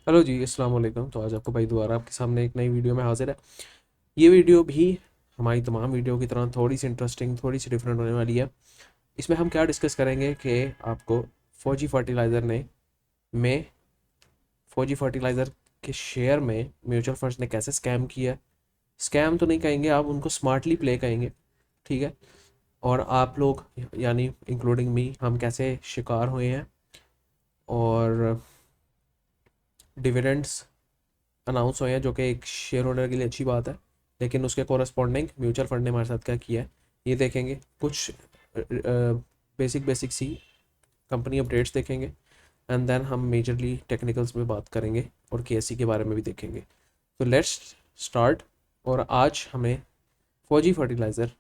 Hello जी, अस्सलाम वालेकुम। तो आज आपको भाई दोबारा आपके सामने एक नई वीडियो में हाजिर है। ये वीडियो भी हमारी तमाम वीडियो की तरह थोड़ी सी इंटरेस्टिंग, थोड़ी सी डिफरेंट होने वाली है। इसमें हम क्या डिस्कस करेंगे कि आपको फौजी फर्टिलाइज़र ने में फौजी फर्टिलाइज़र के शेयर में म्यूचुअल फंड्स ने कैसे स्कैम किया। स्कैम तो नहीं कहेंगे, आप उनको स्मार्टली प्ले कहेंगे, ठीक है। और आप लोग यानी इंक्लूडिंग मी, हम कैसे शिकार हुए हैं। और डिविडेंड्स अनाउंस हुए हैं जो कि एक शेयर होल्डर के लिए अच्छी बात है, लेकिन उसके कॉरस्पॉन्डिंग म्यूचुअल फंड ने हमारे साथ क्या किया है ये देखेंगे। कुछ बेसिक बेसिक सी कंपनी अपडेट्स देखेंगे, एंड देन हम मेजरली टेक्निकल्स में बात करेंगे और केएससी के बारे में भी देखेंगे। तो लेट्स स्टार्ट। और आज हमें फौजी फर्टिलाइज़र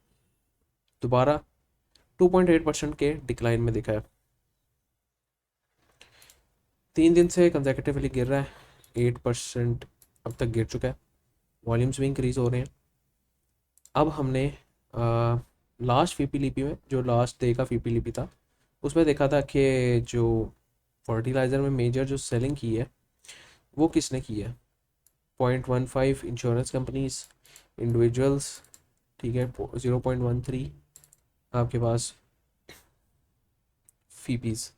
दोबारा 2.8% के डिक्लाइन में दिखा है। 3 दिन से कंजेकटिवली गिर रहा है, 8% अब तक गिर चुका है। वॉल्यूम्स भी इंक्रीज हो रहे हैं। अब हमने लास्ट फीपीलीपी में, जो लास्ट डे का फीपीलीपी था, उसमें देखा था कि जो फर्टिलाइज़र में मेजर जो सेलिंग की है वो किसने की है। 0.15 इंश्योरेंस कंपनीज, इंडिविजुअल्स, ठीक है। 0.13 आपके पास फीपीज,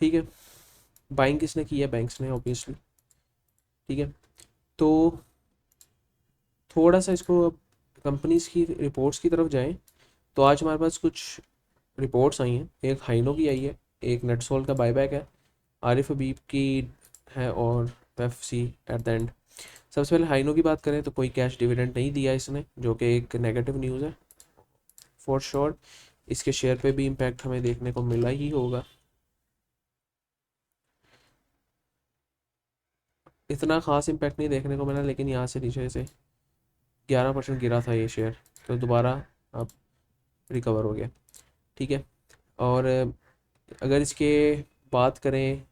ठीक है। बाइंग किसने की है, बैंक्स ने ऑब्वियसली, ठीक है। तो थोड़ा सा इसको कंपनीज की रिपोर्ट्स की तरफ जाएं। तो आज हमारे पास कुछ रिपोर्ट्स आई हैं। एक हाइनो की आई है, एक नेटसोल का बायबैक है, आरिफ हबीब की है, और पेप्सी एट द एंड। सबसे पहले हाइनो की बात करें तो कोई कैश डिविडेंड नहीं दिया इसने, जो कि एक नेगेटिव न्यूज़ है फॉर श्योर। इसके शेयर पे भी इम्पैक्ट हमें देखने को मिला ही होगा। इतना ख़ास इम्पैक्ट नहीं देखने को मिला, लेकिन यहाँ से नीचे से 11% गिरा था ये शेयर, तो दोबारा अब रिकवर हो गया, ठीक है। और अगर इसके बात करें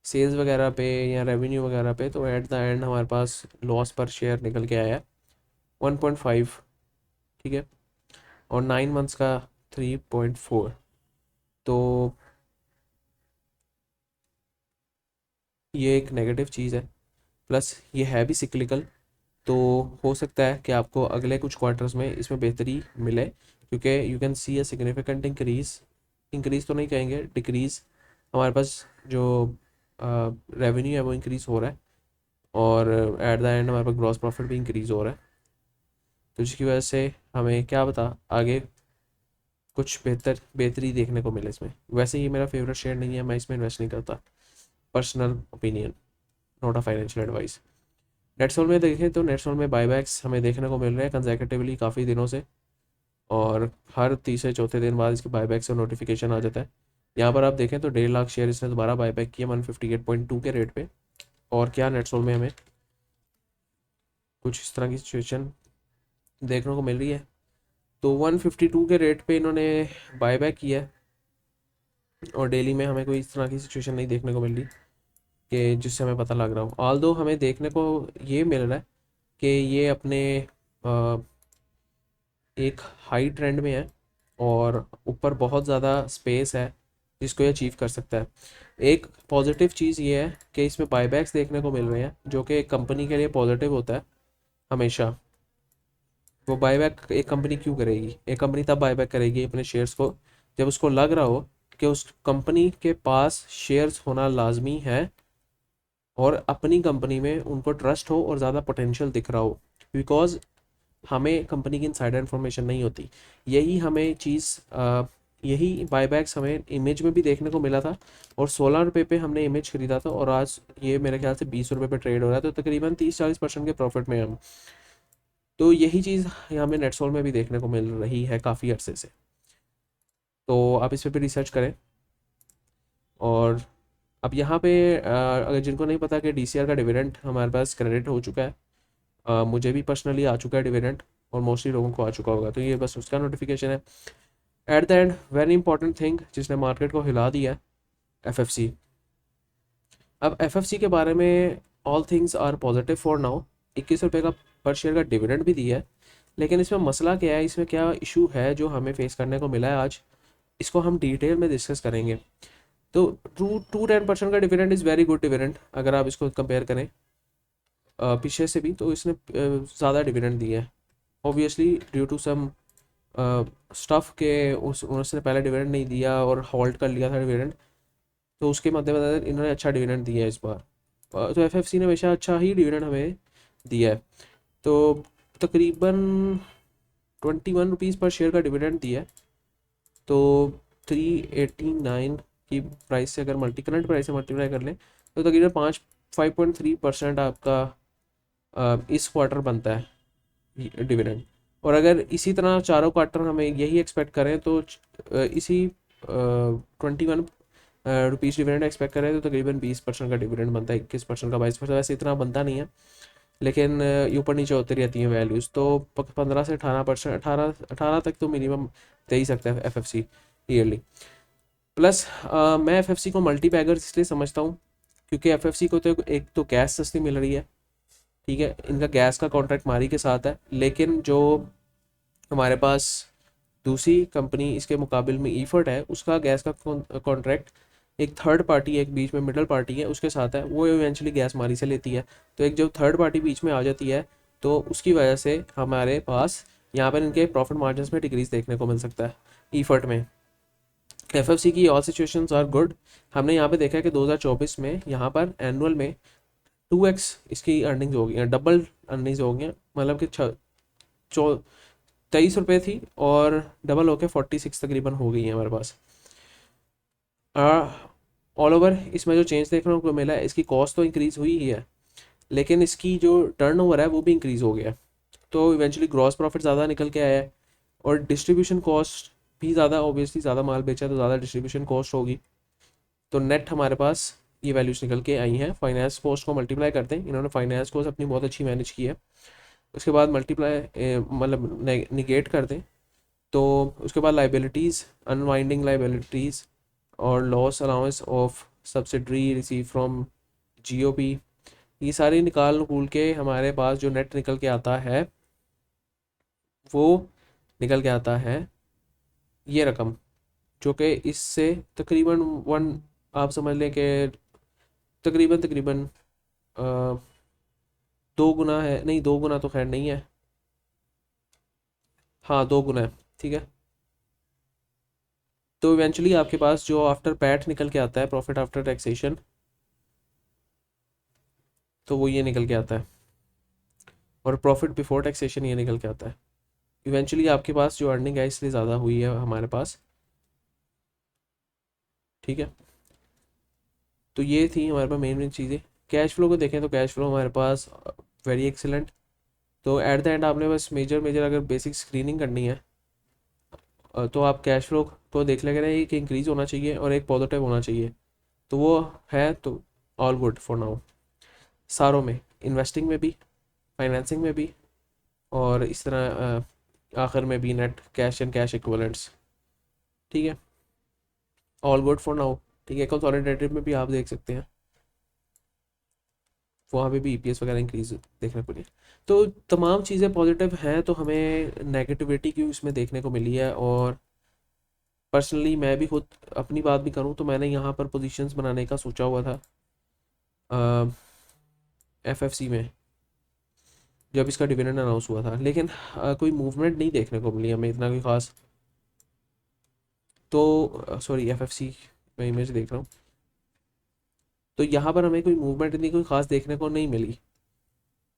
सेल्स वगैरह पे या रेवेन्यू वगैरह पे, तो एट द एंड हमारे पास लॉस पर शेयर निकल के आया है 1.5, ठीक है। और 9 मंथ्स का 3.4। तो ये एक नेगेटिव चीज़ है, प्लस ये है भी सिक्लिकल। तो हो सकता है कि आपको अगले कुछ क्वार्टर्स में इसमें बेहतरी मिले, क्योंकि you can see a significant increase. Increase तो नहीं कहेंगे, डिक्रीज। हमारे पास जो रेवेन्यू है वो इंक्रीज हो रहा है, और एट द एंड हमारे पास ग्रॉस प्रॉफिट भी इंक्रीज हो रहा है। तो जिसकी वजह से हमें क्या पता आगे कुछ बेहतरी देखने को मिले इसमें। वैसे ये मेरा फेवरेट शेयर नहीं है, मैं इसमें इन्वेस्ट नहीं करता। Personal opinion, not a financial advice. NetSol में देखें तो नेटसोल में बायबैक्स हमें देखने को मिल रहे हैं कंजेकटिवली काफ़ी दिनों से, और हर तीसरे चौथे दिन बाद इसके बायबैक से नोटिफिकेशन आ जाता है। यहाँ पर आप देखें तो 1.5 लाख शेयर इसने दोबारा बायबैक किया 158.2 के रेट पे। और क्या नेटसोल में हमें कुछ इस तरह की सिचुएशन देखने को मिल रही है। तो 152 के रेट पे इन्होंने बायबैक किया है, और डेली में हमें कोई इस तरह की सिचुएशन नहीं देखने को मिल रही कि जिससे हमें पता लग रहा हो। ऑल दो हमें देखने को ये मिल रहा है कि ये अपने अ, एक हाई ट्रेंड में है, और ऊपर बहुत ज़्यादा स्पेस है जिसको ये अचीव कर सकता है। एक पॉजिटिव चीज़ ये है कि इसमें बायबैक्स देखने को मिल रहे हैं, जो कि एक कंपनी के लिए पॉजिटिव होता है हमेशा। वो बायबैक एक कंपनी क्यों करेगी, एक कंपनी तब बायबैक करेगी अपने शेयर्स को जब उसको लग रहा हो कि उस कंपनी के पास शेयर्स होना लाजमी है, और अपनी कंपनी में उनको ट्रस्ट हो और ज़्यादा पोटेंशियल दिख रहा हो। बिकॉज हमें कंपनी की इनसाइडर इन्फॉर्मेशन नहीं होती। यही हमें चीज़ यही बायबैक्स हमें इमेज में भी देखने को मिला था। और 16 रुपये पे हमने इमेज खरीदा था, और आज ये मेरे ख्याल से 20 रुपये पे ट्रेड हो रहा है, तो तकरीबन 30-40% के प्रॉफिट में हैं हम। तो यही चीज़ हमें नेटसोल में भी देखने को मिल रही है काफ़ी अरसे से। तो आप इस पर भी रिसर्च करें। और अब यहाँ पे अगर जिनको नहीं पता कि डीसीआर का डिविडेंड हमारे पास क्रेडिट हो चुका है, मुझे भी पर्सनली आ चुका है डिविडेंड, और मोस्टली लोगों को आ चुका होगा, तो ये बस उसका नोटिफिकेशन है। At the end very important thing जिसने मार्केट को हिला दिया है, एफएफसी। अब एफएफसी के बारे में all things are positive for now. 21 रुपये का पर शेयर का डिविडेंड भी दिया है, लेकिन इसमें मसला क्या है, इसमें क्या इशू है जो हमें फेस करने को मिला है आज, इसको हम डिटेल में डिस्कस करेंगे। तो 2-10% का dividend is very good dividend अगर आप इसको कंपेयर करें पीछे से भी, तो इसने ज़्यादा डिविडेंड दिया है। Obviously due to some stuff के उसने पहले डिविडेंड नहीं दिया और हॉल्ट कर लिया था डिविडेंड, तो उसके मद्देनज़र इन्होंने अच्छा डिविडेंड दिया है इस बार। तो एफएफसी ने हमेशा अच्छा ही डिविडेंड हमें दिया है। तो तकरीबन 21 रुपीज़ पर शेयर का डिविडेंड दिया है। तो 389 की प्राइस से अगर करंट प्राइस से मल्टीप्लाई कर लें तो तकरीबन 5.3% आपका इस क्वार्टर बनता है डिविडेंड। और अगर इसी तरह चारों क्वार्टर हमें यही एक्सपेक्ट करें तो इसी 21 रुपीज़ डिविडेंड एक्सपेक्ट करें तो तकरीबन 20% का डिविडेंड बनता है, 21% का, 22%, वैसे इतना बनता नहीं है, लेकिन ऊपर नीचे होती रहती हैं वैल्यूज़। तो 15 से 18%, 18 तक तो मिनिमम दे ही सकता है एफएफसी ईयरली। प्लस मैं एफएफसी को मल्टी बैगर इसलिए समझता हूँ क्योंकि एफएफसी को तो एक तो गैस सस्ती मिल रही है, ठीक है, इनका गैस का कॉन्ट्रैक्ट मारी के साथ है, लेकिन जो हमारे पास दूसरी कंपनी इसके मुकाबले में ईफर्ट है उसका गैस का कॉन्ट्रैक्ट एक थर्ड पार्टी, एक बीच में मिडल पार्टी है उसके साथ है, वो इवेंचुअली गैस मारी से लेती है। तो एक जो थर्ड पार्टी बीच में आ जाती है तो उसकी वजह से हमारे पास यहाँ पर इनके प्रॉफिट मार्जिन में डिक्रीज देखने को मिल सकता है ईफर्ट में। एफएफसी की ऑल सिचुएशंस आर गुड। हमने यहाँ पे देखा है कि 2024 में यहाँ पर एनुअल में 2x इसकी अर्निंग्स हो गई हैं, डबल अर्निंग्स हो गई हैं, मतलब कि 23 रुपये थी और डबल होके 46 तकरीबन हो गई है हमारे पास। ऑल ओवर इसमें जो चेंज देखने को मिला है, इसकी कॉस्ट तो इंक्रीज़ हुई ही है लेकिन इसकी जो टर्नओवर है वो भी इंक्रीज़ हो गया है। तो इवेंचुअली ग्रॉस प्रॉफिट ज़्यादा निकल के आया है और डिस्ट्रीब्यूशन कॉस्ट भी ज़्यादा, ऑब्वियसली ज़्यादा माल बेचा तो ज़्यादा डिस्ट्रीब्यूशन कॉस्ट होगी। तो नेट हमारे पास ये वैल्यूज निकल के आई हैं। फाइनेंस कॉस्ट को मल्टीप्लाई करते हैं, इन्होंने फाइनेंस कॉस्ट अपनी बहुत अच्छी मैनेज की है। उसके बाद मल्टीप्लाई मतलब निगेट कर दें तो उसके बाद लाइबिलिटीज़, अनवाइंडिंग लाइबिलिटीज़ और loss allowance of subsidiary receive from GOP, ये सारी निकाल के हमारे पास जो नेट निकल के आता है वो निकल के आता है ये रकम, जो कि इससे तकरीबन आप समझ लें कि तकरीबन तकरीबन 2 गुना है, नहीं 2 गुना तो खैर नहीं है, हाँ 2 गुना है, ठीक है। तो इवेंचुअली आपके पास जो आफ्टर पैट निकल के आता है, प्रॉफिट आफ्टर टैक्सेशन, तो वो ये निकल के आता है और प्रॉफिट बिफोर टैक्सेशन ये निकल के आता है। इवेंचुअली आपके पास जो अर्निंग है इसलिए ज़्यादा हुई है हमारे पास, ठीक है। तो ये थी हमारे पास मेन मेन चीज़ें। कैश फ्लो को देखें तो कैश फ्लो हमारे पास वेरी एक्सीलेंट। तो एट द एंड आपने बस मेजर मेजर अगर बेसिक स्क्रीनिंग करनी है तो आप कैश फ्लो को देख लेंगे ना, एक इंक्रीज़ होना चाहिए और एक पॉजिटिव होना चाहिए, तो वो है, तो ऑल गुड फॉर नाउ सारों में, इन्वेस्टिंग में भी, फाइनेंसिंग में भी और इस तरह आखिर में भी net cash and cash equivalents, ठीक है, ऑल गुड फॉर नाउ, ठीक है। कंसोलिडेटेड में भी आप देख सकते हैं वहाँ पे भी ईपीएस वगैरह इंक्रीज देखने को मिली। तो तमाम चीज़ें पॉजिटिव हैं, तो हमें नेगेटिविटी क्यों इसमें देखने को मिली है। और पर्सनली मैं भी खुद अपनी बात भी करूँ तो मैंने यहाँ पर पोजीशंस बनाने का सोचा हुआ था एफएफसी में जब इसका डिविडेंड अनाउंस हुआ था, लेकिन कोई मूवमेंट नहीं देखने को मिली हमें इतना कोई ख़ास। तो सॉरी एफएफसी मैं इमेज देख रहा हूँ, तो यहाँ पर हमें कोई मूवमेंट इतनी कोई ख़ास देखने को नहीं मिली,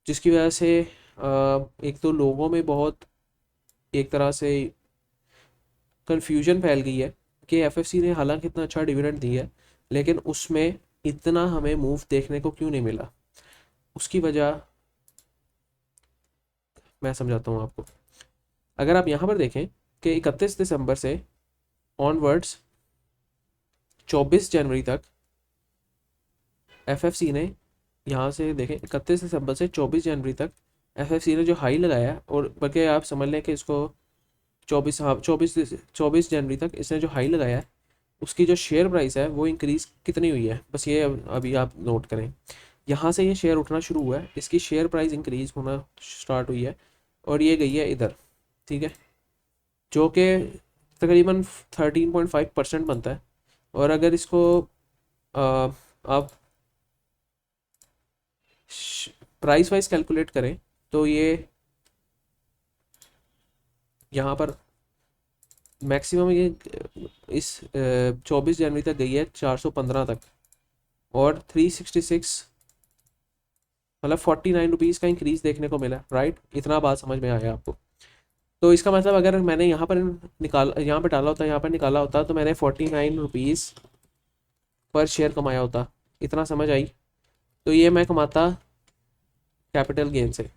जिसकी वजह से एक तो लोगों में बहुत एक तरह से कन्फ्यूजन फैल गई है कि एफएफसी ने हालांकि इतना अच्छा डिविडेंड दिया है लेकिन उसमें इतना हमें मूव देखने को क्यों नहीं मिला। उसकी वजह मैं समझाता हूँ आपको। अगर आप यहाँ पर देखें कि 31 दिसंबर से ऑनवर्ड्स 24 जनवरी तक एफएफसी ने, यहाँ से देखें 31 दिसंबर से 24 जनवरी तक एफएफसी ने जो हाई लगाया, और बल्कि आप समझ लें कि इसको 24 जनवरी तक इसने जो हाई लगाया है उसकी जो शेयर प्राइस है वो इंक्रीज़ कितनी हुई है, बस ये अभी आप नोट करें। यहाँ से ये शेयर उठना शुरू हुआ है, इसकी शेयर प्राइस इंक्रीज़ होना स्टार्ट हुई है और ये गई है इधर, ठीक है, जो कि तकरीबन 13.5% बनता है। और अगर इसको आप प्राइस वाइज कैलकुलेट करें तो ये यहाँ पर मैक्सिमम ये इस 24 जनवरी तक गई है 415 तक, और 366 मतलब 49 रुपीज़ का इंक्रीज देखने को मिला, राइट। इतना बात समझ में आया आपको। तो इसका मतलब अगर मैंने यहाँ पर यहाँ पर डाला होता, यहाँ पर निकाला होता, तो मैंने 49 रुपीज़ पर शेयर कमाया होता। इतना समझ आई। तो ये मैं कमाता कैपिटल गेन से।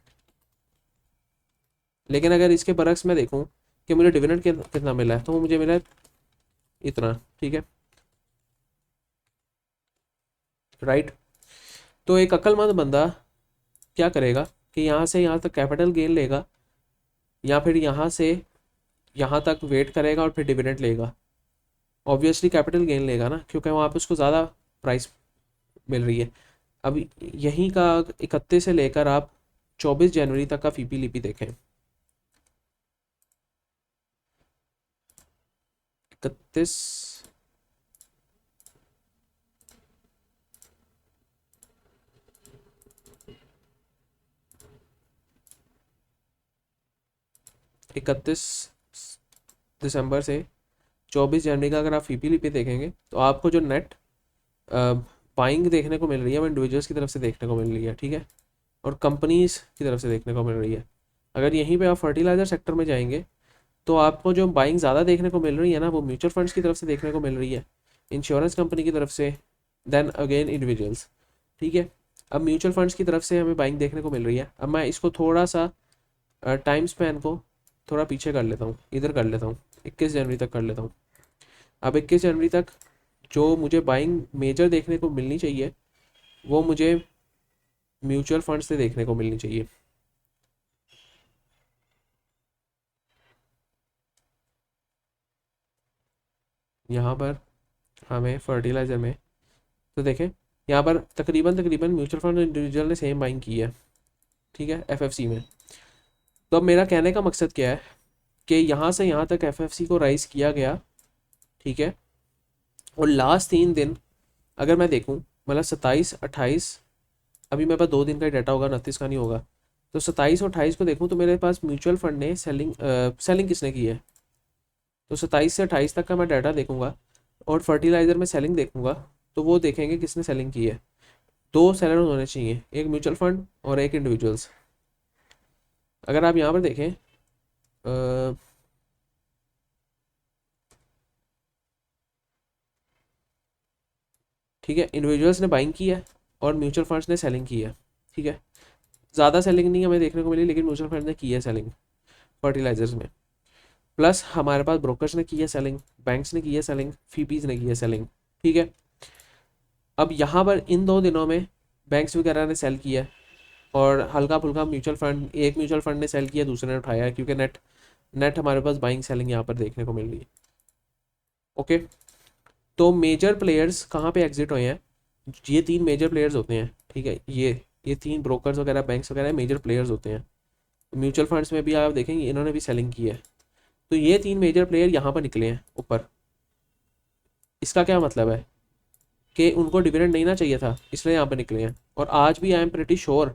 लेकिन अगर इसके बरक्स में देखूं कि मुझे डिविडेंड कितना मिला है, तो मुझे मिला है इतना, ठीक है, राइट। तो एक अक्लमंद बंदा क्या करेगा कि यहाँ से यहाँ तक कैपिटल गेन लेगा, या फिर यहाँ से यहाँ तक वेट करेगा और फिर डिविडेंड लेगा। ऑब्वियसली कैपिटल गेन लेगा ना, क्योंकि वहाँ पे उसको ज़्यादा प्राइस मिल रही है। अब यहीं का 31 से लेकर आप 24 जनवरी तक का फीपी लिपि देखें। 31 31 दिसंबर से 24 जनवरी का अगर आप फीपी लिपि देखेंगे तो आपको जो नेट बाइंग देखने को मिल रही है वो इंडिविजुअल्स की तरफ से देखने को मिल रही है, ठीक है, और कंपनीज की तरफ से देखने को मिल रही है। अगर यहीं पे आप फर्टिलाइजर सेक्टर में जाएंगे तो आपको जो बाइंग ज़्यादा देखने को मिल रही है ना, वो म्यूचुअल फंड्स की तरफ से देखने को मिल रही है, इंश्योरेंस कंपनी की तरफ से, देन अगेन इंडिविजुअल्स, ठीक है। अब म्यूचुअल फंड्स की तरफ से हमें बाइंग देखने को मिल रही है। अब मैं इसको थोड़ा सा टाइम स्पैन को थोड़ा पीछे कर लेता हूँ, इधर कर लेता हूँ, 21 जनवरी तक कर लेता हूँ। अब 21 जनवरी तक जो मुझे बाइंग मेजर देखने को मिलनी चाहिए वो मुझे म्यूचुअल फंड से देखने को मिलनी चाहिए। यहाँ पर हमें फर्टिलाइज़र में तो देखें, यहाँ पर तकरीबन तकरीबन म्यूचुअल फंड इंडिविजुअल ने सेम बाइंग की है, ठीक है, एफएफसी में। तो अब मेरा कहने का मकसद क्या है कि यहाँ से यहाँ तक एफएफसी को राइज किया गया, ठीक है, और लास्ट 3 दिन अगर मैं देखूँ, मतलब 27 28, अभी मेरे पास 2 दिन का डाटा होगा, 29 का नहीं होगा, तो 27 और 28 को देखूँ तो मेरे पास म्यूचुअल फंड ने सेलिंग किसने की है। तो 27 से 28 तक का मैं डाटा देखूंगा और फर्टिलाइज़र में सेलिंग देखूंगा, तो वो देखेंगे किसने सेलिंग की है। 2 सेलर होने चाहिए, एक म्यूचुअल फंड और एक इंडिविजुअल्स। अगर आप यहाँ पर देखें ठीक है, इंडिविजुअल्स ने बाइंग की है और म्यूचुअल फंड्स ने सेलिंग की है, ठीक है। ज़्यादा सेलिंग नहीं हमें देखने को मिली, लेकिन म्यूचुअल फंड ने की है सेलिंग फर्टिलाइजर्स में। प्लस हमारे पास ब्रोकर्स ने की है सेलिंग, बैंक्स ने की है सेलिंग, फीपीज ने की है सेलिंग, ठीक है। अब यहाँ पर इन 2 दिनों में बैंक्स वगैरह ने सेल किया है, और हल्का फुल्का म्यूचुअल फंड, एक म्यूचुअल फंड ने सेल किया, दूसरे ने उठाया है, क्योंकि नेट नेट हमारे पास बाइंग सेलिंग यहाँ पर देखने को मिल रही है। ओके, तो मेजर प्लेयर्स कहाँ पे एग्जिट हुए हैं, ये 3 मेजर प्लेयर्स होते हैं, ठीक है। ये 3 ब्रोकर्स वगैरह, बैंक्स वगैरह मेजर प्लेयर्स होते हैं। म्यूचुअल फंड्स में भी आप देखेंगे इन्होंने भी सेलिंग की है। तो ये 3 मेजर प्लेयर यहाँ पर निकले हैं ऊपर। इसका क्या मतलब है कि उनको डिविडेंड नहीं ना चाहिए था, इसलिए यहाँ पर निकले हैं। और आज भी आई एम प्रिटी श्योर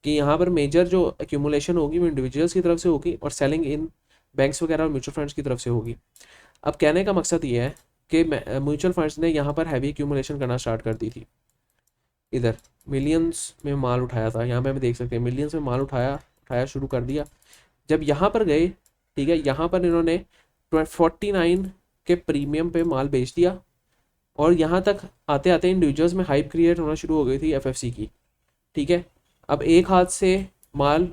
कि यहाँ पर मेजर जो एक्यूमुलेशन होगी वो इंडिविजुअल्स की तरफ से होगी और सेलिंग इन बैंक्स वगैरह और म्यूचुअल फंड्स की तरफ से होगी। अब कहने का मकसद ये है कि म्यूचुअल फंड्स ने यहाँ पर हैवी एक्यूमुलेशन करना स्टार्ट कर दी थी। इधर मिलियंस में माल उठाया था, यहाँ पे हम देख सकते हैं मिलियंस में माल उठाया शुरू कर दिया। जब यहाँ पर गए, ठीक है, यहाँ पर इन्होंने 49 के प्रीमियम पे माल बेच दिया, और यहाँ तक आते आते इंडिविजुअल्स में हाइप क्रिएट होना शुरू हो गई थी एफएफसी की, ठीक है। अब एक हाथ से माल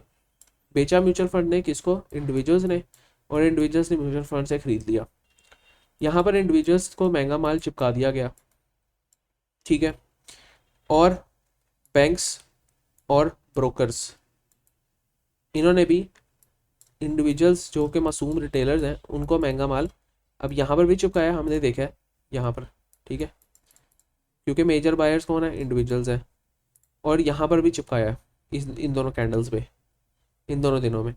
बेचा म्यूचुअल फंड ने, किसको, इंडिविजुअल्स ने, और इंडिविजुअल्स ने म्यूचुअल फंड से खरीद लिया। यहाँ पर इंडिविजुअल्स को महंगा माल चिपका दिया गया, ठीक है, और बैंक्स और ब्रोकर्स इन्होंने भी इंडिविजुअल्स जो कि मासूम रिटेलर्स हैं उनको महंगा माल अब यहाँ पर भी चिपकाया, हमने देखा है यहाँ पर, ठीक है, क्योंकि मेजर बायर्स कौन है, इंडिविजुअल्स हैं, और यहाँ पर भी चिपकाया इन दोनों कैंडल्स पे, इन दोनों दिनों में,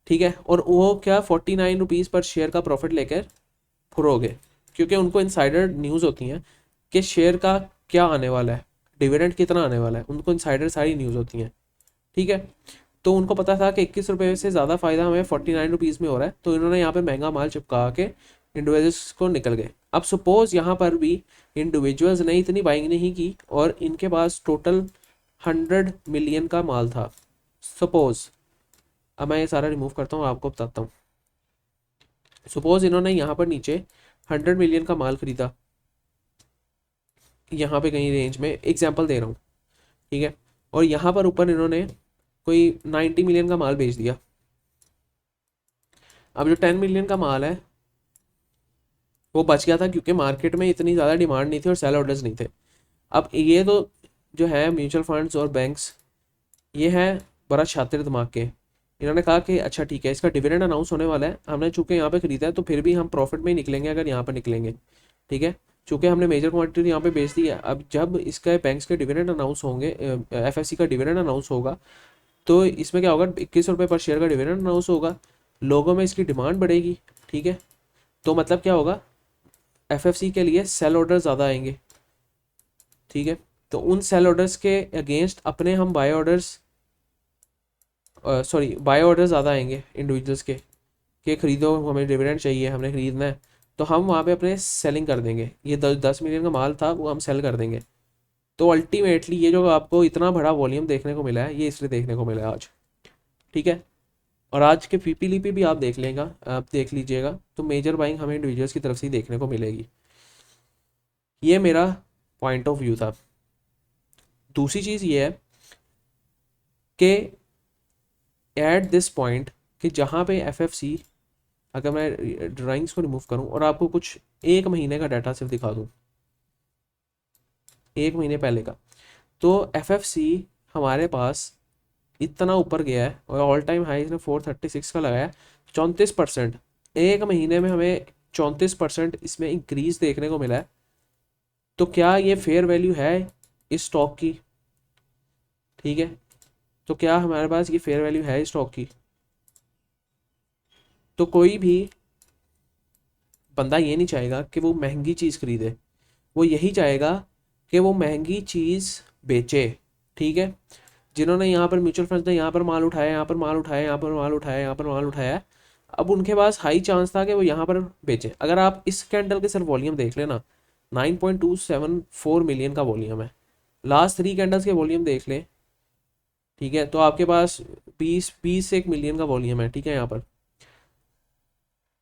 ठीक है। और वो क्या 49 रुपीज़ पर शेयर का प्रॉफिट लेकर फुर हो गए, क्योंकि उनको इनसाइडर न्यूज़ होती हैं कि शेयर का क्या आने वाला है, डिविडेंड कितना आने वाला है, उनको इनसाइडर सारी न्यूज़ होती हैं। ठीक है, तो उनको पता था कि 21 रुपये से ज़्यादा फ़ायदा हमें 49 रुपीज़ में हो रहा है, तो इन्होंने यहाँ पे महंगा माल चिपका के इंडिविजुअल्स को निकल गए। अब सपोज यहाँ पर भी इंडिविजुअल्स ने इतनी बाइंग नहीं की और इनके पास टोटल 100 मिलियन का माल था सपोज। अब मैं ये सारा रिमूव करता हूँ, आपको बताता हूँ। सपोज इन्होंने यहाँ पर नीचे 100 मिलियन का माल खरीदा, यहाँ पे कहीं रेंज में एग्जाम्पल दे रहा हूँ, ठीक है, और यहाँ पर ऊपर इन्होंने कोई 90 मिलियन का माल बेच दिया। अब जो 10 मिलियन का माल है वो बच गया था क्योंकि मार्केट में इतनी ज़्यादा डिमांड नहीं थी और सेल ऑर्डर्स नहीं थे। अब ये तो जो है म्यूचुअल फंड्स और बैंक्स, ये हैं बड़ा शातिर दिमाग के। इन्होंने कहा कि अच्छा ठीक है, इसका डिविडेंड अनाउंस होने वाला है, हमने चूंकि यहाँ पे खरीदा है तो फिर भी हम प्रॉफिट में ही निकलेंगे अगर यहाँ पर निकलेंगे। ठीक है, चूंकि हमने मेजर क्वांटिटी यहाँ पे बेच दी है, अब जब इसका बैंक्स के डिविडेंड अनाउंस होंगे, एफएससी का डिविडेंड अनाउंस होगा, तो इसमें क्या होगा, 21 रुपये पर शेयर का डिविडेंड अनाउंस होगा, लोगों में इसकी डिमांड बढ़ेगी। ठीक है, तो मतलब क्या होगा, एफएफसी के लिए सेल ऑर्डर ज़्यादा आएंगे। ठीक है, तो उन सेल ऑर्डर्स के अगेंस्ट अपने हम buy orders, sorry buy order ज़्यादा आएंगे इंडिविजुअल्स के, कि खरीदो हमें डिविडेंड चाहिए, हमने खरीदना है, तो हम वहाँ पे अपने सेलिंग कर देंगे। ये 10 मिलियन का माल था वो हम सेल कर देंगे। तो अल्टीमेटली ये जो आपको इतना बड़ा वॉल्यूम देखने को मिला है, ये इसलिए देखने को मिला है आज। ठीक है, और आज के पीपीली पे भी आप आप देख लीजिएगा, तो मेजर बाइंग हमें इंडिविजुअल्स की तरफ से ही देखने को मिलेगी। ये मेरा पॉइंट ऑफ व्यू था। दूसरी चीज़ ये है कि एट दिस पॉइंट कि जहाँ पे एफएफसी, अगर मैं ड्राइंग्स को रिमूव करूँ और आपको कुछ 1 महीने का डाटा सिर्फ दिखा दूँ, 1 महीने पहले का, तो एफएफसी हमारे पास इतना ऊपर गया है और ऑल टाइम हाई इसने 436 का लगाया है, 34%। 1 महीने में हमें 34% इसमें इंक्रीज देखने को मिला है। तो क्या ये फेयर वैल्यू है इस स्टॉक की? ठीक है, तो क्या हमारे पास ये फेयर वैल्यू है इस स्टॉक की? तो कोई भी बंदा ये नहीं चाहेगा कि वो महंगी चीज़ खरीदे, वो यही चाहेगा कि वो महंगी चीज़ बेचे। ठीक है, जिन्होंने यहाँ पर म्यूचुअल फंड्स ने यहाँ पर माल उठाया, यहाँ पर माल उठाया, यहाँ पर माल उठाया, यहाँ पर माल उठाया, अब उनके पास हाई चांस था कि वो यहाँ पर बेचें। अगर आप इस कैंडल के सिर्फ वॉल्यूम देख लेना, 9.274 मिलियन का वॉल्यूम है। लास्ट 3 कैंडल्स के वॉल्यूम देख लें, ठीक है, तो आपके पास 20 से 1 मिलियन का वॉल्यूम है। ठीक है, यहाँ पर,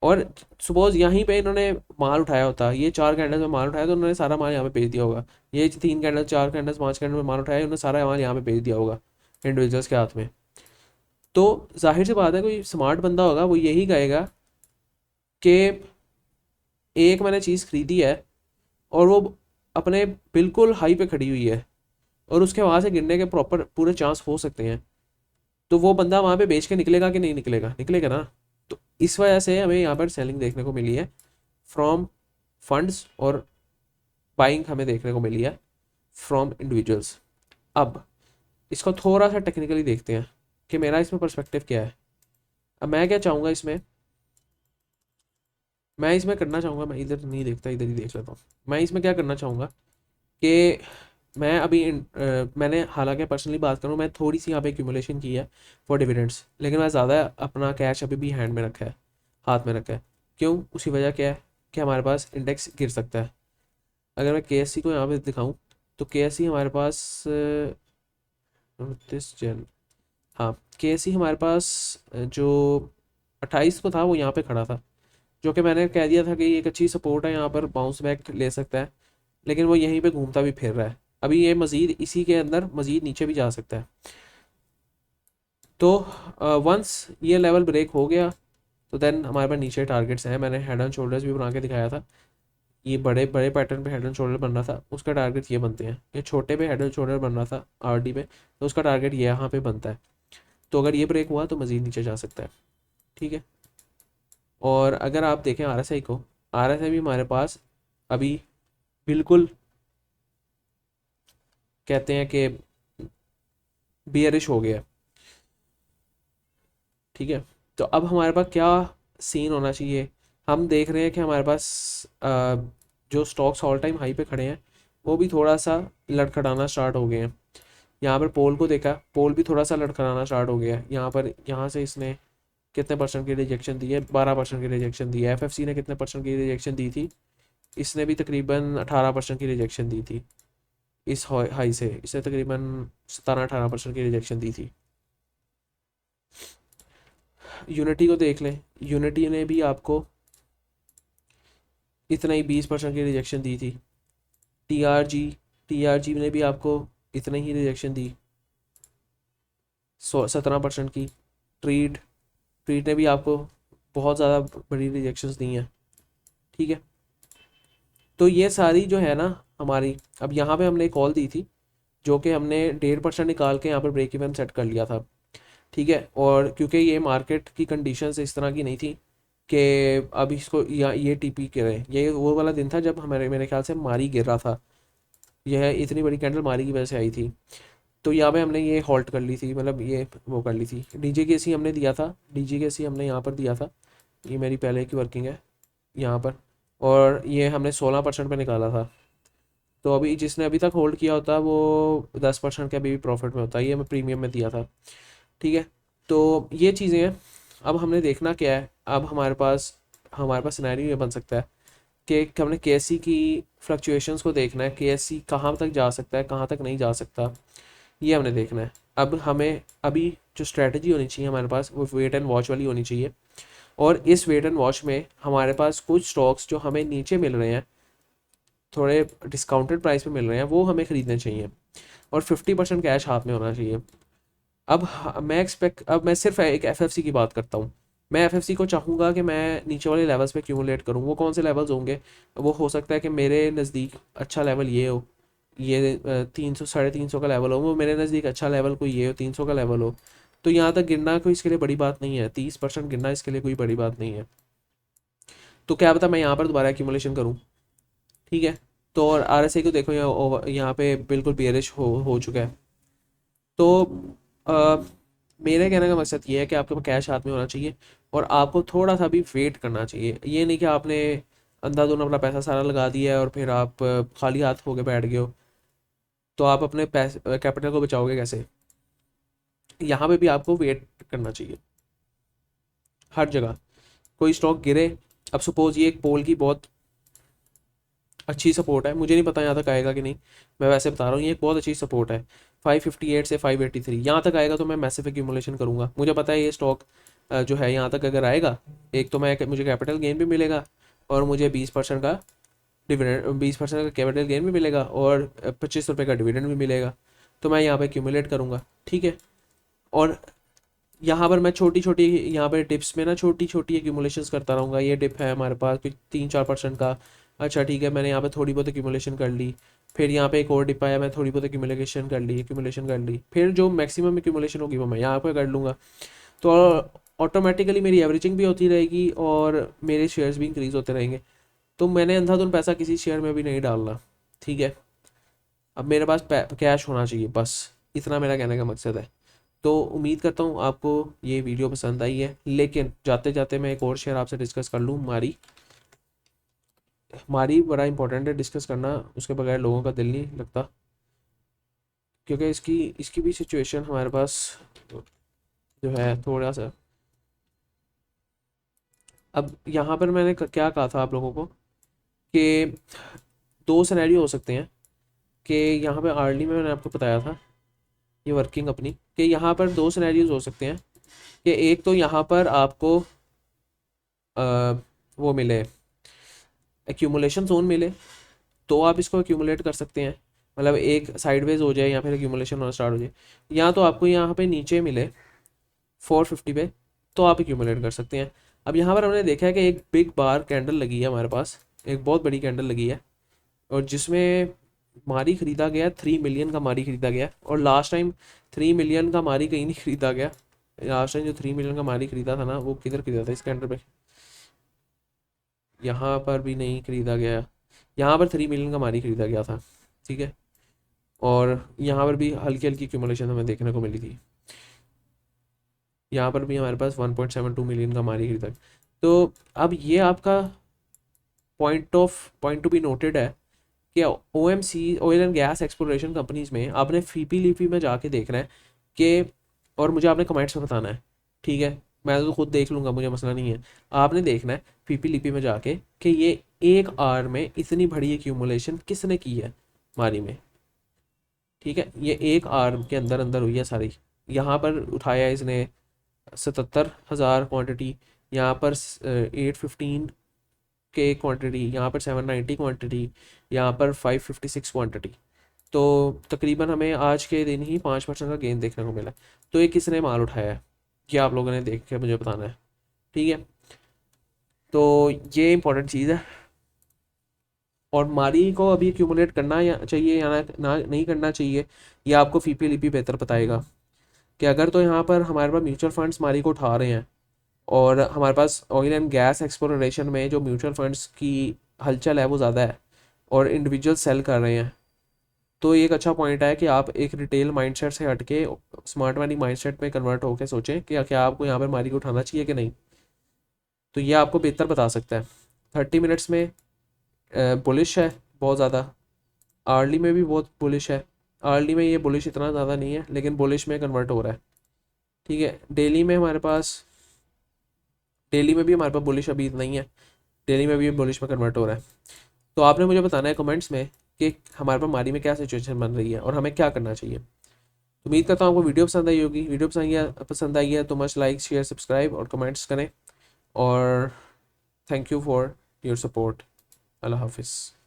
और सपोज यहीं पे इन्होंने माल उठाया होता, ये 4 कैंडल्स में माल उठाया तो उन्होंने सारा माल यहाँ पे बेच दिया होगा। ये 3 कैंडल, 4 कैंडल्स, 5 कैंडल में माल उठाया, उन्होंने सारा माल यहाँ पे बेच दिया होगा इंडिविजुअल्स के हाथ में। तो जाहिर सी बात है कोई स्मार्ट बंदा होगा वो यही कहेगा कि एक मैंने चीज़ खरीदी है और वो अपने बिल्कुल हाई पे खड़ी हुई है और उसके वहाँ से गिरने के प्रॉपर पूरे चांस हो सकते हैं, तो वो बंदा वहाँ पे बेच के निकलेगा कि नहीं निकलेगा? निकलेगा ना। तो इस वजह से हमें यहाँ पर सेलिंग देखने को मिली है फ्रॉम फंड्स और बाइंग हमें देखने को मिली है फ्रॉम इंडिविजुअल्स। अब इसको थोड़ा सा टेक्निकली देखते हैं कि मेरा इसमें पर्सपेक्टिव क्या है। अब मैं क्या चाहूँगा इसमें, मैं इसमें करना चाहूँगा, मैं इधर नहीं देखता, इधर ही देख लेता हूँ। मैं इसमें क्या करना चाहूँगा कि मैं अभी मैंने हालांकि पर्सनली बात करूँ, मैं थोड़ी सी यहाँ पे एक्यूमुलेशन की है फॉर डिविडेंड्स, लेकिन मैं ज़्यादा अपना कैश अभी भी हैंड में रखा है, हाथ में रखा है। क्यों? उसकी वजह क्या है कि हमारे पास इंडेक्स गिर सकता है। अगर मैं केएससी को यहाँ पे दिखाऊँ तो केएससी हमारे पास 29 जन, हाँ, केएससी हमारे पास जो 28 को था वो यहाँ पे खड़ा था, जो कि मैंने कह दिया था कि ये एक अच्छी सपोर्ट है, यहाँ पर बाउंस बैक ले सकता है, लेकिन वो यहीं पे घूमता भी फिर रहा है। अभी ये मज़ीद इसी के अंदर मज़ीद नीचे भी जा सकता है। तो वंस ये लेवल ब्रेक हो गया तो देन हमारे पास नीचे टारगेट्स हैं। मैंने हेड एंड शोल्डर्स भी बना के दिखाया था, ये बड़े बड़े पैटर्न पे हेड एंड शोल्डर बन रहा था, उसका टारगेट ये बनते हैं। ये छोटे पे हेड एंड शोल्डर बन रहा था आरडी पे, तो उसका टारगेट ये यहाँ पे बनता है। तो अगर ये ब्रेक हुआ तो मज़ीद नीचे जा सकता है। ठीक है, और अगर आप देखें आरएसआई को, आरएसआई भी हमारे पास अभी बिल्कुल कहते हैं कि बियरिश हो गया। ठीक है, तो अब हमारे पास क्या सीन होना चाहिए, हम देख रहे हैं कि हमारे पास जो स्टॉक्स ऑल टाइम हाई पे खड़े हैं वो भी थोड़ा सा लड़खड़ाना स्टार्ट हो गए हैं। यहाँ पर पोल को देखा, पोल भी थोड़ा सा लड़खड़ाना स्टार्ट हो गया है। यहाँ पर यहाँ से इसने कितने परसेंट की रिजेक्शन दी है? 12% की रिजेक्शन दी है। एफएफसी ने कितने परसेंट की रिजेक्शन दी थी? इसने भी तकरीबन 18% की रिजेक्शन दी थी। इस हाई से इसने तकरीबन 17-18% की रिजेक्शन दी थी। यूनिटी को देख लें, यूनिटी ने भी आपको इतना ही 20% की रिजेक्शन दी थी। टीआरजी टीआरजी ने भी आपको इतनी ही रिजेक्शन दी, 17% की। ट्रीट ट्रीट ने भी आपको बहुत ज़्यादा बड़ी रिजेक्शंस दी हैं। ठीक है, तो ये सारी जो है ना हमारी, अब यहाँ पे हमने कॉल दी थी जो कि हमने 1.5% निकाल के यहाँ पर ब्रेक इवन सेट कर लिया था। ठीक है, और क्योंकि ये मार्केट की कंडीशंस इस तरह की नहीं थी कि अब इसको या ये टीपी करें, ये वो वाला दिन था जब हमारे मेरे ख्याल से मारी गिर रहा था। यह इतनी बड़ी कैंडल मारी की वजह से आई थी। तो यहाँ पे हमने ये हॉल्ट कर ली थी, मतलब ये वो कर ली थी। डीजे के सी हमने दिया था, डीजे के सी हमने यहाँ पर दिया था। ये मेरी पहले की वर्किंग है यहाँ पर, और ये हमने 16% पे निकाला था। तो अभी जिसने अभी तक होल्ड किया होता वो 10% के अभी भी प्रॉफिट में होता है। ये मैं प्रीमियम में दिया था। ठीक है, तो ये चीज़ें हैं। अब हमने देखना क्या है, अब हमारे पास सिनेरियो ये बन सकता है कि हमने केएससी की फ्लक्चुएशंस को देखना है, केएससी कहाँ तक जा सकता है, कहाँ तक नहीं जा सकता, ये हमने देखना है। अब हमें अभी जो स्ट्रैटेजी होनी चाहिए हमारे पास वो वेट एंड वॉच वाली होनी चाहिए। और इस वेट एंड वॉच में हमारे पास कुछ स्टॉक्स जो हमें नीचे मिल रहे हैं, थोड़े डिस्काउंटेड प्राइस पे मिल रहे हैं, वो हमें ख़रीदने चाहिए। और 50% कैश हाथ में होना चाहिए। अब मैं सिर्फ एक एफएफसी की बात करता हूँ। मैं एफएफसी को चाहूँगा कि मैं नीचे वाले लेवल्स पे क्यूमुलेट करूँ। वो कौन से लेवल्स होंगे? वो हो सकता है कि मेरे नज़दीक अच्छा लेवल ये हो, ये 300 350 का लेवल हो। वो मेरे नज़दीक अच्छा लेवल कोई ये हो, 300 का लेवल हो। तो यहाँ तक गिरना कोई इसके लिए बड़ी बात नहीं है, 30% गिरना इसके लिए कोई बड़ी बात नहीं है। तो क्या पता मैं यहाँ पर दोबारा एक्यूमुलेशन करूँ। ठीक है, तो और आरएसआई को देखो, यहाँ पे बिल्कुल बेरिश हो चुका है। तो अ, मेरे कहने का मकसद ये है कि आपके पास कैश हाथ में होना चाहिए और आपको थोड़ा सा भी वेट करना चाहिए। ये नहीं कि आपने अंधाधुन अपना पैसा सारा लगा दिया है और फिर आप खाली हाथ होके बैठ गए हो। तो आप अपने पैसे कैपिटल को बचाओगे कैसे? यहाँ पे भी आपको वेट करना चाहिए हर जगह। कोई स्टॉक गिरे, अब सपोज ये एक पोल की बहुत अच्छी सपोर्ट है, मुझे नहीं पता यहाँ तक आएगा कि नहीं, मैं वैसे बता रहा हूँ ये एक बहुत अच्छी सपोर्ट है। 558 से 583 यहाँ तक आएगा तो मैं मैसिव एक्यूमुलेशन करूँगा। मुझे पता है ये स्टॉक जो है यहाँ तक अगर आएगा, एक तो मुझे कैपिटल गेन भी मिलेगा और मुझे 20% का डिविडेंड, 20% का कैपिटल गेन भी मिलेगा और 25 रुपये का डिविडेंड भी मिलेगा। तो मैं यहाँ पे एक्यूमुलेट करूँगा। ठीक है, और यहाँ पर मैं छोटी छोटी, यहाँ पर डिप्स में ना छोटी छोटी एक्यूमुलेशंस करता रहूँगा। ये डिप है हमारे पास कोई 3-4% का, अच्छा ठीक है, मैंने यहाँ पे थोड़ी बहुत एक्यूमुलेशन कर ली। फिर यहाँ पे एक और डिप आया, मैं थोड़ी बहुत एक्यूमुलेशन कर ली, फिर जो मैक्सिमम एक्यूमुलेशन होगी वो मैं यहाँ पे कर लूँगा। तो ऑटोमेटिकली मेरी एवरेजिंग भी होती रहेगी और मेरे शेयर्स भी इंक्रीज़ होते रहेंगे। तो मैंने अंधाधुन पैसा किसी शेयर में भी नहीं डालना। ठीक है, अब मेरे पास कैश होना चाहिए, बस इतना मेरा कहने का मकसद है। तो उम्मीद करता हूँ आपको ये वीडियो पसंद आई है। लेकिन जाते जाते मैं एक और शेयर आपसे डिस्कस कर लूँ, मारी। मारी बड़ा इंपॉर्टेंट है डिस्कस करना, उसके बगैर लोगों का दिल नहीं लगता, क्योंकि इसकी इसकी भी सिचुएशन हमारे पास जो है थोड़ा सा। अब यहाँ पर मैंने क्या कहा था आप लोगों को कि दो सिनेरियो हो सकते हैं। कि यहाँ पे आर्ली में मैंने आपको बताया था ये वर्किंग अपनी, कि यहाँ पर दो सिनेरियोज हो सकते हैं। कि एक तो यहाँ पर आपको वो मिले, एक्यूमुलेशन जोन मिले, तो आप इसको एक्यूमुलेट कर सकते हैं। मतलब एक साइडवेज हो जाए या फिर एक्यूमुलेशन होना स्टार्ट हो जाए, या तो आपको यहाँ पे नीचे मिले 450 पे, तो आप एक्यूमुलेट कर सकते हैं। अब यहाँ पर हमने देखा है कि एक बिग बार कैंडल लगी है हमारे पास, एक बहुत बड़ी कैंडल लगी है, और जिसमें मारी खरीदा गया 3 मिलियन का मारी खरीदा गया। और लास्ट टाइम 3 मिलियन का मारी कहीं नहीं खरीदा गया। लास्ट टाइम जो 3 मिलियन का मारी खरीदा था ना, वो किधर खरीदा था? इस कैंडल पे, यहाँ पर भी नहीं खरीदा गया। यहाँ पर 3 मिलियन का मारी खरीदा गया था। ठीक है, और यहाँ पर भी हल्की हल्की एक्यूमुलेशन हमें देखने को मिली थी। यहाँ पर भी हमारे पास 1.72 मिलियन का मारी खरीदा। तो अब ये आपका पॉइंट टू बी नोटेड है कि O M C oil and gas exploration companies में आपने फीपी लीपी में जाके देखना है कि, और मुझे आपने कमेंट्स में बताना है, ठीक है, मैं तो खुद देख लूँगा, मुझे मसला नहीं है। आपने देखना है फीपी लीपी में जाके कि ये एक आर में इतनी बड़ी एक्यूमुलेशन किसने की है मारी में, ठीक है, ये एक आर के अंदर अंदर हुई है सारी। यहाँ पर उठाया इसने 77,000 क्वांटिटी, यहाँ पर 815 के क्वांटिटी, यहाँ पर 790 क्वांटिटी, यहाँ पर 556 क्वांटिटी। तो तकरीबन हमें आज के दिन ही 5% का गेन देखने को मिला। तो ये किसने माल उठाया है, ये आप लोगों ने देख के मुझे बताना है, ठीक है। तो ये इंपॉर्टेंट चीज़ है। और मारी को अभी एक्यूमुलेट करना या चाहिए या ना नहीं करना चाहिए, ये आपको फीपी लिपी बेहतर बताएगा। कि अगर तो यहाँ पर हमारे पास म्यूचुअल फंड्स मारी को उठा रहे हैं, और हमारे पास ऑयल एंड गैस एक्सप्लोरेशन में जो म्यूचुअल फंड्स की हलचल है वो ज़्यादा है, और इंडिविजुअल सेल कर रहे हैं, तो ये एक अच्छा पॉइंट है कि आप एक रिटेल माइंडसेट से हट के स्मार्ट मनी माइंडसेट में कन्वर्ट होकर सोचें कि क्या आपको यहाँ पर मारी को उठाना चाहिए कि नहीं। तो ये आपको बेहतर बता सकता है। 30 मिनट्स में बुलिश है बहुत ज़्यादा, आर्ली में भी बहुत बुलिश है। आर्ली में ये बुलिश इतना ज़्यादा नहीं है, लेकिन बुलिश में कन्वर्ट हो रहा है, ठीक है। डेली में भी हमारे पास बुलिश अभी नहीं है, डेली में भी बुलिश में कन्वर्ट हो रहा है। तो आपने मुझे बताना है कमेंट्स में कि हमारे पास मारी में क्या सिचुएशन बन रही है और हमें क्या करना चाहिए। तो उम्मीद करता हूँ आपको वीडियो पसंद आई होगी। वीडियो पसंद आई है तो मस्ट लाइक शेयर सब्सक्राइब और कमेंट्स करें। और thank you for your support. अल्लाह हाफिज़।